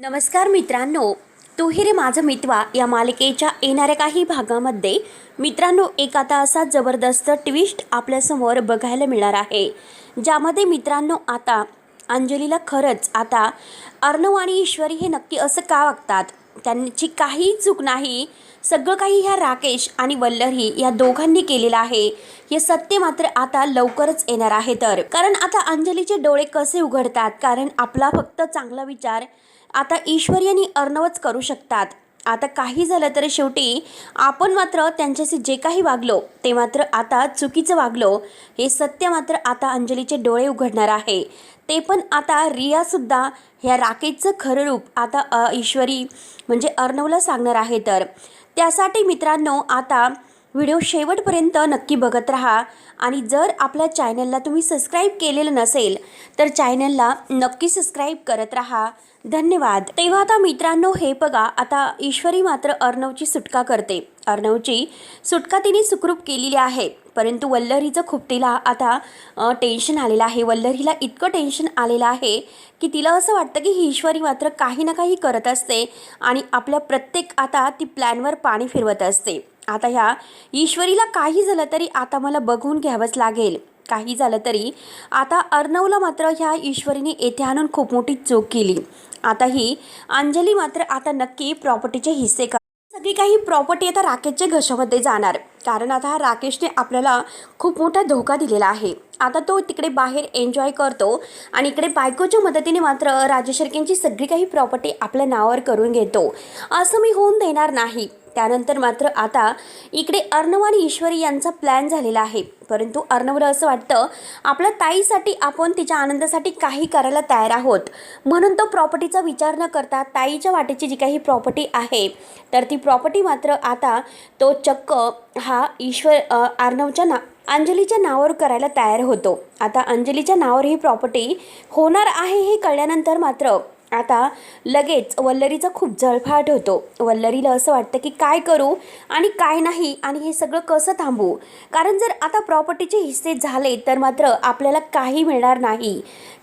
नमस्कार मित्रांनो, तू ही रे माझं मितवा या मालिकेच्या येणाऱ्या काही भागामध्ये मित्रांनो एक आता असा जबरदस्त ट्विस्ट आपल्यासमोर बघायला मिळणार आहे, ज्यामध्ये मित्रांनो आता अंजलीला खरंच आता अर्णव आणि ईश्वरी हे नक्की असं का वागतात, त्यांची काही चूक नाही, सगळं काही ह्या राकेश आणि वल्लरी या दोघांनी केलेलं आहे हे सत्य मात्र आता लवकरच येणार आहे। तर कारण आता अंजलीचे डोळे कसे उघडतात, कारण आपला फक्त चांगला विचार आता ईश्वरी आणि अर्णवच करू शकतात। आता काही झालं तर शेवटी आपण मात्र त्यांच्याशी जे काही वागलो ते मात्र आता चुकीचं वागलो हे सत्य मात्र आता अंजलीचे डोळे उघडणार आहे। ते पण आता रियासुद्धा ह्या राकेशचं खरं रूप आता ईश्वरी म्हणजे अर्णवला सांगणार आहे। तर त्यासाठी मित्रांनो आता व्हिडिओ शेवटपर्यंत नक्की बघत राहा आणि जर आपल्या चॅनलला तुम्ही सबस्क्राईब केलेलं नसेल तर चॅनलला नक्की सबस्क्राईब करत राहा। धन्यवाद। तेव्हा आता मित्रांनो हे बघा, आता ईश्वरी मात्र अर्णवची सुटका करते। अर्णवची सुटका तिने सुखरूप केलेली आहे, परंतु वल्लरीचं खूप तिला आता टेन्शन आलेलं आहे। वल्लरीला इतकं टेन्शन आलेलं आहे की तिला असं वाटतं की ही ईश्वरी मात्र काही ना काही करत असते आणि आपल्या प्रत्येक आता ती प्लॅनवर पाणी फिरवत असते। आता ह्या ईश्वरीला काही झालं तरी आता मला बघून घ्यावंच लागेल, काही झालं तरी आता अर्णवला मात्र ह्या ईश्वरीने येथे आणून खूप मोठी चूक केली। आता ही अंजली मात्र आता नक्की प्रॉपर्टीचे हिस्से सगळी काही प्रॉपर्टी आता राकेशच्या घशामध्ये जाणार, कारण आता हा राकेशने आपल्याला खूप मोठा धोका दिलेला आहे। आता तो तिकडे बाहेर एन्जॉय करतो आणि इकडे बायकोच्या मदतीने मात्र राजेशर्केंची सगळी काही प्रॉपर्टी आपल्या नावावर करून घेतो। असं मी होऊन देणार नाही। त्यानंतर मात्र आता इकडे अर्णव आणि ईश्वरी यांचा प्लॅन झालेला आहे, परंतु अर्णवला असं वाटतं आपल्या ताईसाठी आपण तिच्या आनंदासाठी काही करायला तयार आहोत, म्हणून तो प्रॉपर्टीचा विचार न करता ताईच्या वाटेची जी काही प्रॉपर्टी आहे तर ती प्रॉपर्टी मात्र आता तो चक्क हा अर्णवच्या अंजलीच्या नावावर करायला तयार होतो। आता अंजलीच्या नावावर ही प्रॉपर्टी होणार आहे हे कळल्यानंतर मात्र आता लगेच वल्लरीचा खूप जळफाट होतो। वल्लरीला असं वाटतं की काय करू आणि काय नाही आणि हे सगळं कसं थांबवू, कारण जर आता प्रॉपर्टीचे हिस्से झाले तर मात्र आपल्याला काही मिळणार नाही,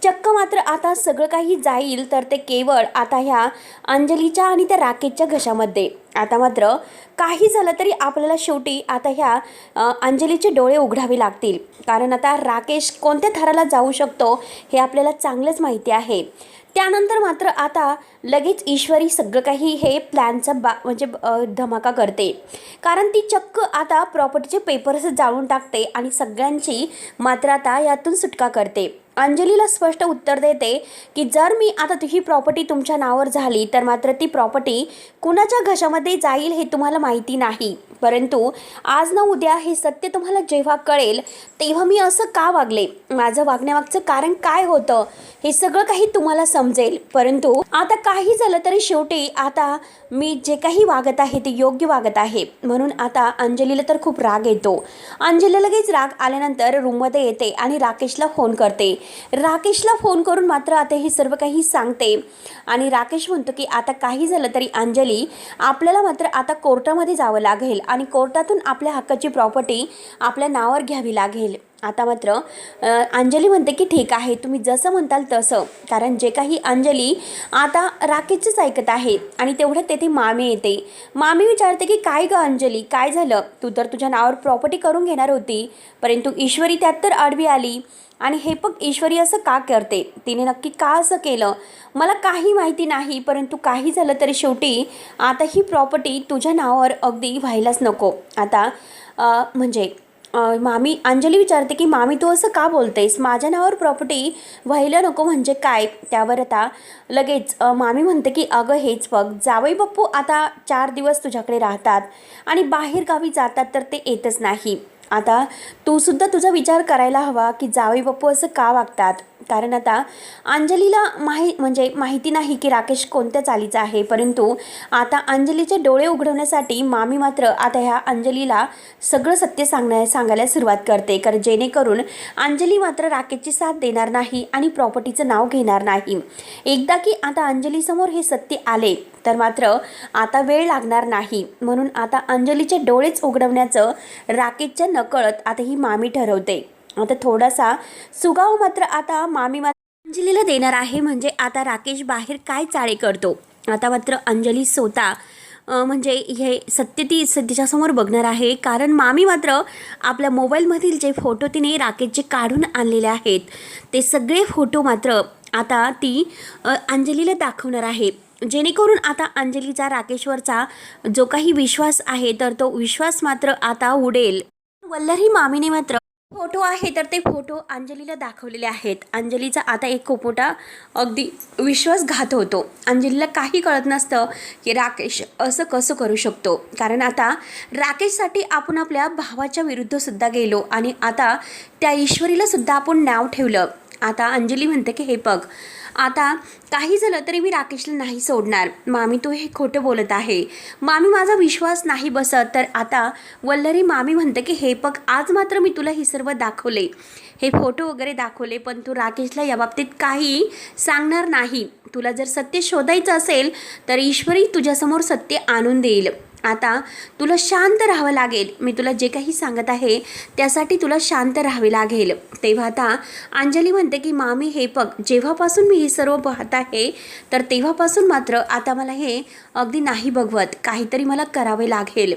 चक्क मात्र आता सगळं काही जाईल तर ते केवळ आता ह्या अंजलीच्या आणि त्या राकेशच्या घशामध्ये। आता मात्र काही झालं तरी आपल्याला शेवटी आता ह्या अंजलीचे डोळे उघडावे लागतील, कारण आता राकेश कोणत्या थराला जाऊ शकतो हे आपल्याला चांगलंच माहिती आहे। त्यानंतर मात्र आता लगेच ईश्वरी सगळं काही हे प्लॅनचा म्हणजे धमाका करते, कारण ती चक्क आता प्रॉपर्टीचे पेपर्स जाळून टाकते आणि सगळ्यांची मात्र आता यातून सुटका करते। अंजलीला स्पष्ट उत्तर देते की जर मी आता तुझी प्रॉपर्टी तुमच्या नावावर झाली तर मात्र ती प्रॉपर्टी कुणाच्या घशामध्ये जाईल हे तुम्हाला माहिती नाही, परंतु आज ना उद्या हे सत्य तुम्हाला जेव्हा कळेल तेव्हा मी असं का वागले, माझं वागण्यामागचं कारण काय होतं हे सगळं काही तुम्हाला समजेल। परंतु आता काही झालं तरी शेवटी आता मी जे काही वागत आहे ते योग्य वागत आहे, म्हणून आता अंजलीला तर खूप राग येतो। अंजलीला लगेच राग आल्यानंतर रूममध्ये येते आणि राकेशला फोन करते। राकेशला फोन करून मात्र आता हे सर्व काही सांगते आणि राकेश म्हणतो की आता काही झालं तरी अंजली आपल्याला मात्र आता कोर्टामध्ये जावं लागेल आणि कोर्टातून आपल्या हक्काची प्रॉपर्टी आपल्या नावावर घ्यावी लागेल। आता मात्र अंजली म्हणते की ठीक आहे, तुम्ही जसं म्हणताल तसं, कारण जे काही अंजली आता राकेशचंच ऐकत आहे। आणि तेवढ्यात तेथे मामी येते। मामी विचारते की काय गं अंजली, काय झालं, तू तर तुझ्या नावावर प्रॉपर्टी करून घेणार होती, परंतु ईश्वरी त्यात तर आडवी आली आणि हे बघ ईश्वरी असं का करते, तिने नक्की का असं केलं मला काही माहिती नाही, परंतु काही झालं तरी शेवटी आता ही प्रॉपर्टी तुझ्या नावावर अगदी व्हायलाच नको। आता म्हणजे मामी अंजली विचारते की मामी तू असं का बोलतेस, माझ्या नावावर प्रॉपर्टी व्हायला नको म्हणजे काय। त्यावर आता लगेच मामी म्हणते की अगं हेच बघ, जावई बाप्पू आता 4 दिवस तुझ्याकडे राहतात आणि बाहेर गावी जातात तर ते येतच नाही। आता तू सुद्धा तुझा विचार करायला हवा की जावई बाप्पू असं का वागतात, कारण आता अंजलीला म्हणजे माहिती नाही की राकेश कोणत्या चालीचा आहे, परंतु आता अंजलीचे डोळे उघडवण्यासाठी मामी मात्र आता ह्या अंजलीला सगळं सत्य सांगायला सुरुवात करते, कारण जेणेकरून अंजली मात्र राकेशची साथ देणार नाही आणि प्रॉपर्टीचं नाव घेणार नाही। एकदा की आता अंजलीसमोर हे सत्य आले तर मात्र आता वेळ लागणार नाही, म्हणून आता अंजलीचे डोळेच उघडवण्याचं राकेशच्या नकळत आता ही मामी ठरवते। आता थोडासा सुगाव मात्र आता मामी अंजलीला देणार आहे. म्हणजे आता राकेश बाहेर काय चाळे करतो. आता मात्र अंजली स्वतः म्हणजे हे सत्य ती तिच्यासमोर बघणार आहे. कारण मामी मात्र आपल्या मोबाईलमधील जे फोटो तिने राकेशचे काढून आणलेले आहेत ते सगळे फोटो मात्र आता ती अंजलीला दाखवणार आहे. जेणेकरून आता अंजलीचा राकेशवरचा जो काही विश्वास आहे तर तो विश्वास मात्र आता उडेल. वल्लरी मामीने मात्र फोटो आहे तर ते फोटो अंजलीला दाखवलेले आहेत. अंजलीचा आता एक खूप मोठा अगदी विश्वासघात होतो. अंजलीला काही कळत नसतं की राकेश असं कसं करू शकतो. कारण आता राकेशसाठी आपण आपल्या भावाच्या विरुद्ध सुद्धा गेलो आणि आता त्या ईश्वरीला सुद्धा आपण नाव ठेवलं. आता अंजली म्हणते की हे बघ, आता काही झालं तरी मी राकेशला नाही सोडणार. मामी तू हे खोटं बोलत आहे. मामी माझा विश्वास नाही बसत. तर आता वल्लरी मामी म्हणते की हे बघ, आज मात्र मी तुला हे सर्व दाखवले, हे फोटो वगैरे दाखवले, पण तू राकेशला याबाबतीत काही सांगणार नाही. तुला जर सत्य शोधायचं असेल तर ईश्वरी तुझ्यासमोर सत्य आणून देईल. आता तुला शांत राहावं लागेल. मी तुला जे काही सांगत आहे त्यासाठी तुला शांत राहावे लागेल. तेव्हा आता अंजली म्हणते की मामी हे बघ, जेव्हापासून मी हे सर्व पाहत आहे तर तेव्हापासून मात्र आता मला हे अगदी नाही बघवत. काहीतरी मला करावे लागेल.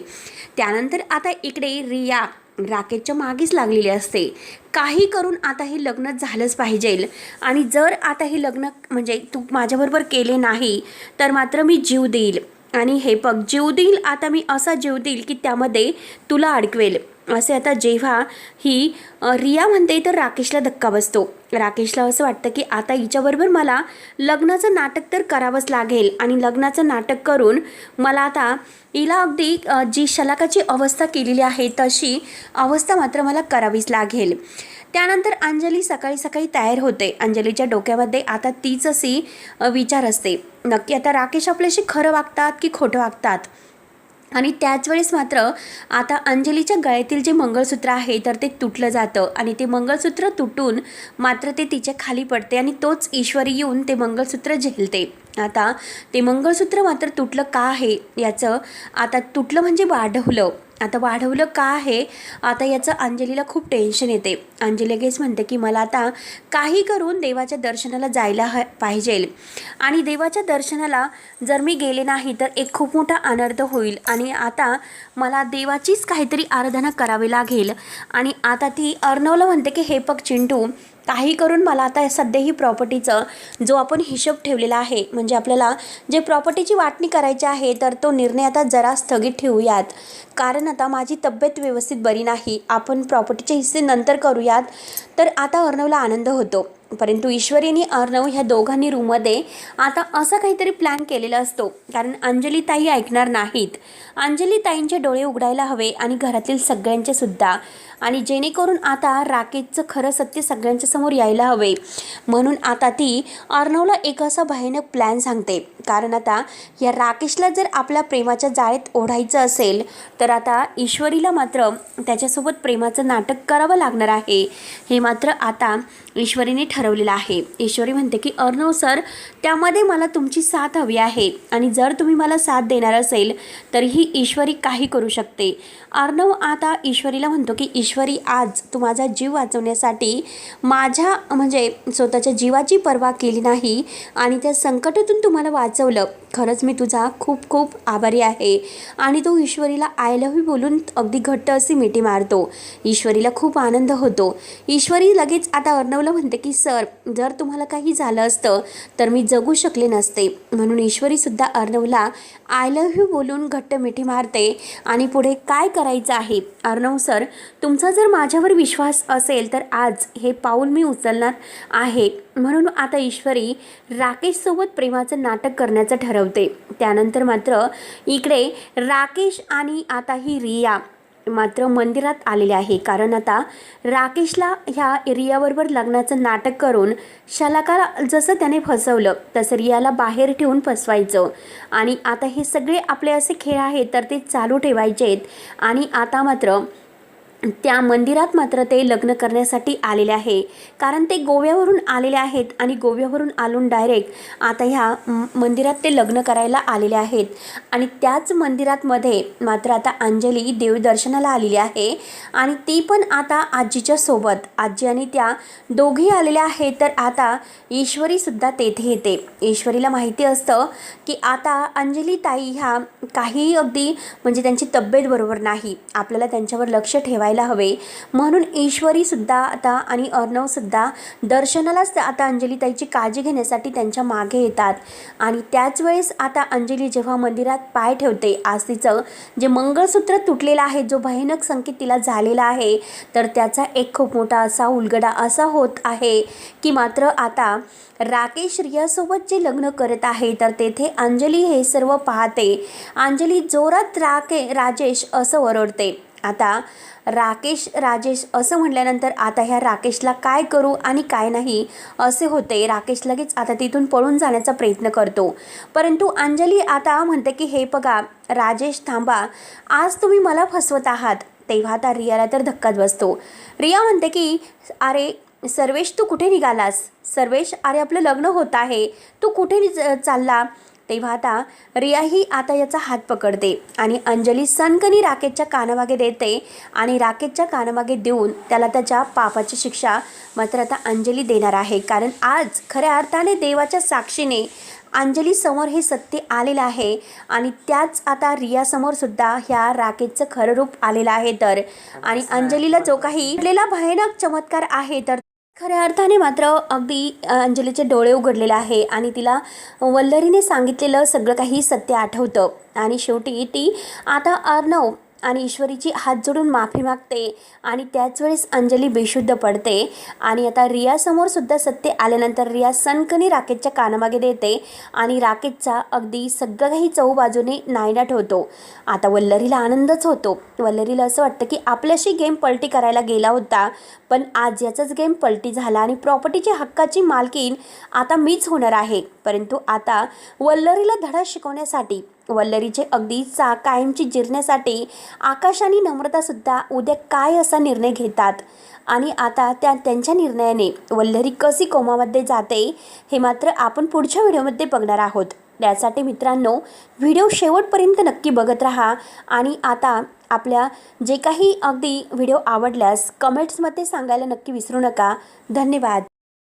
त्यानंतर आता इकडे रिया राकेशच्या मागेच लागलेली असते. काही करून आता हे लग्न झालंच पाहिजे आणि जर आता हे लग्न म्हणजे तू माझ्याबरोबर केले नाही तर मात्र मी जीव देईल. आणि हे बघ, जीव देईल, आता मी असा जीव देईल की त्यामध्ये तुला अडकवेल. असे आता जेव्हा ही रिया म्हणते तर राकेशला धक्का बसतो. राकेशला असं वाटतं की आता हिच्याबरोबर मला लग्नाचं नाटक तर करावंच लागेल आणि लग्नाचं नाटक करून मला आता हिला अगदी जी शलाकाची अवस्था केलेली आहे तशी अवस्था मात्र मला करावीच लागेल. त्यानंतर अंजली सकाळी सकाळी तयार होते. अंजलीच्या डोक्यामध्ये आता तीच अशी विचार असते, नक्की आता राकेश आपल्याशी खरं वागतात की खोटं वागतात. आणि त्याच वेळेस मात्र आता अंजलीच्या गळ्यातील जे मंगळसूत्र आहे तर ते तुटलं जातं आणि ते मंगळसूत्र तुटून मात्र ते तिच्या खाली पडते आणि तोच ईश्वरी येऊन ते मंगळसूत्र झेलते. आता ते मंगळसूत्र मात्र तुटलं का आहे याचं, आता तुटलं म्हणजे वाढवलं, आता वाढवलं का आहे आता याचं अंजलीला खूप टेन्शन येते. अंजली लगेच म्हणते की मला आता काही करून देवाच्या दर्शनाला जायला पाहिजे आणि देवाच्या दर्शनाला जर मी गेले नाही तर एक खूप मोठा अनर्थ होईल आणि आता मला देवाचीच काहीतरी आराधना करावी लागेल. आणि आता ती अर्णवला म्हणते की हे बघ चिंटू, काही करून मला आता सध्या ही प्रॉपर्टीचं जो आपण हिशोब ठेवलेला आहे म्हणजे आपल्याला जे प्रॉपर्टीची वाटणी करायची आहे तर तो निर्णय आता जरा स्थगित ठेवूयात. कारण आता माझी तब्येत व्यवस्थित बरी नाही. आपण प्रॉपर्टीचे हिस्से नंतर करूयात. तर आता अर्णवला आनंद होतो. परंतु ईश्वरी आणि अर्णव ह्या दोघांनी रूममध्ये आता असा काहीतरी प्लॅन केलेला असतो. कारण अंजली ताई ऐकणार नाहीत. अंजली ताईंचे डोळे उघडायला हवे आणि घरातील सगळ्यांचे सुद्धा, आणि जेणेकरून आता राकेशचं खरं सत्य सगळ्यांच्या समोर यायला हवे. म्हणून आता ती अर्णवला एक असा भयानक प्लॅन सांगते. कारण आता या राकेशला जर आपल्या प्रेमाच्या जाळेत ओढायचं असेल तर आता ईश्वरीला मात्र त्याच्यासोबत प्रेमाचं नाटक करावं लागणार आहे. हे मात्र आता ईश्वरीने ठरवलेलं आहे. ईश्वरी म्हणते की अर्णव सर, त्यामध्ये मला तुमची साथ हवी आहे आणि जर तुम्ही मला साथ देणार असेल तर ही ईश्वरी काही करू शकते. अर्णव आता ईश्वरीला म्हणतो की ईश्वरी, आज तू माझा जीव वाचवण्यासाठी माझ्या म्हणजे स्वतःच्या जीवाची पर्वा केली नाही आणि त्या संकटातून तुम्हाला वाचवलं. खरंच मी तुझा खूप खूप आभारी आहे. आणि तो ईश्वरीला आय लव्ह यू बोलून अगदी घट्ट अशी मिठी मारतो. ईश्वरीला खूप आनंद होतो. ईश्वरी लगेच आता अर्णवला म्हणते की सर, जर तुम्हाला काही झालं असतं तर मी जगू शकले नसते. म्हणून ईश्वरीसुद्धा अर्णवला आय लव्ह यू बोलून घट्ट मिठी मारते. आणि पुढे काय करायचं आहे, अर्णव सर तुमचा जर माझ्यावर विश्वास असेल तर आज हे पाऊल मी उचलणार आहे. म्हणून आता ईश्वरी राकेशसोबत प्रेमाचं नाटक करण्याचं ठरवते. त्यानंतर मात्र इकडे राकेश आणि आता ही रिया मात्र मंदिरात आलेले आहे. कारण आता राकेशला ह्या रियाबरोबर लग्नाचं नाटक करून शलाकाला जसं त्याने फसवलं तसं रियाला बाहेर ठेवून फसवायचं. आणि आता हे सगळे आपले असे खेळ आहेत तर ते चालू ठेवायचे आहेत. आणि आता मात्र त्या मंदिरात मात्र ते लग्न करण्यासाठी आलेले आहे, कारण ते गोव्यावरून आलेले आहेत आणि गोव्यावरून आलून डायरेक्ट आता ह्या मंदिरात ते लग्न करायला आलेले आहेत. आणि त्याच मंदिरात मध्ये मात्र आता अंजली देवदर्शनाला आलेली आहे आणि ती पण आता आजीच्या सोबत. आजी आणि त्या दोघी आलेल्या आहेत. तर आता ईश्वरीसुद्धा तेथे येते. ईश्वरीला माहिती असतं की आता अंजली ताई ह्या काही अगदी म्हणजे त्यांची तब्येत बरोबर नाही, आपल्याला त्यांच्यावर लक्ष ठेवायला हवे, म्हणून ईश्वरीसुद्धा आता आणि अर्णवसुद्धा दर्शनालाच आता अंजलीताईची काळजी घेण्यासाठी त्यांच्या मागे येतात. आणि त्याच वेळेस आता अंजली जेव्हा मंदिरात पाय ठेवते, आज तिचं जे मंगळसूत्र तुटलेलं आहे, जो भयानक संकेत तिला झालेला आहे, तर त्याचा एक खूप मोठा असा उलगडा असा होत आहे की मात्र आता राकेश रियासोबत जे लग्न करत आहे, तर तेथे अंजली हे सर्व पाहते. अंजली जोरात राजेश असं ओरडते. आता राजेश असं म्हटल्यानंतर आता ह्या राकेशला काय करू आणि काय नाही असे होते. राकेश लगेच आता तिथून पळून जाण्याचा प्रयत्न करतो, परंतु अंजली आता म्हणते की हे बघा राजेश थांबा, आज तुम्ही मला फसवत आहात. तेव्हा आता रियाला तर धक्काच बसतो. रिया म्हणते की अरे सर्वेश तू कुठे निघालास? सर्वेश अरे आपलं लग्न होत आहे, तू कुठे चालला? तेव्हा आता रियाही आता याचा हात पकडते आणि अंजली सनकनी राकेशच्या कानामागे देते आणि राकेशच्या कानामागे देऊन त्याला त्याच्या पापाची शिक्षा मात्र आता अंजली देणार आहे. कारण आज खऱ्या अर्थाने देवाच्या साक्षीने अंजली समोर हे सत्य आलेलं आहे आणि त्याच आता रियासमोर सुद्धा ह्या राकेशचं खरं रूप आलेलं आहे. तर आणि अंजलीला जो काही घडलेला भयानक चमत्कार आहे, तर खऱ्या अर्थाने मात्र अगदी अंजलीचे डोळे उघडलेले आहे आणि तिला वल्लरीने सांगितलेलं सगळं काही सत्य आठवतं. आणि शेवटी ती आता अर्णव आणि ईश्वरीची हात जोडून माफी मागते आणि त्याच वेळेस अंजली बेशुद्ध पडते. आणि आता रियासमोर सुद्धा सत्य आल्यानंतर रिया सनकनी राकेशच्या कानामागे देते आणि राकेशचा अगदी सगळं काही चहूबाजूने नायनाट होतो. आता वल्लरीला आनंदच होतो. वल्लरीला असं वाटतं की आपल्याशी गेम पलटी करायला गेला होता, पण आज याचाच गेम पलटी झाला आणि प्रॉपर्टीची हक्काची मालकीन आता मीच होणार आहे. परंतु आता वल्लरीला धडा शिकवण्यासाठी, वल्लरीचे अगदी कायमची जिरण्यासाठी आकाश आणि नम्रतासुद्धा उद्या काय असा निर्णय घेतात आणि आता त्यांच्या निर्णयाने वल्लरी कशी कोमामध्ये जाते हे मात्र आपण पुढच्या व्हिडिओमध्ये बघणार आहोत. त्यासाठी मित्रांनो व्हिडिओ शेवटपर्यंत नक्की बघत राहा आणि आता आपल्या जे काही अगदी व्हिडिओ आवडल्यास कमेंट्समध्ये सांगायला नक्की विसरू नका. धन्यवाद.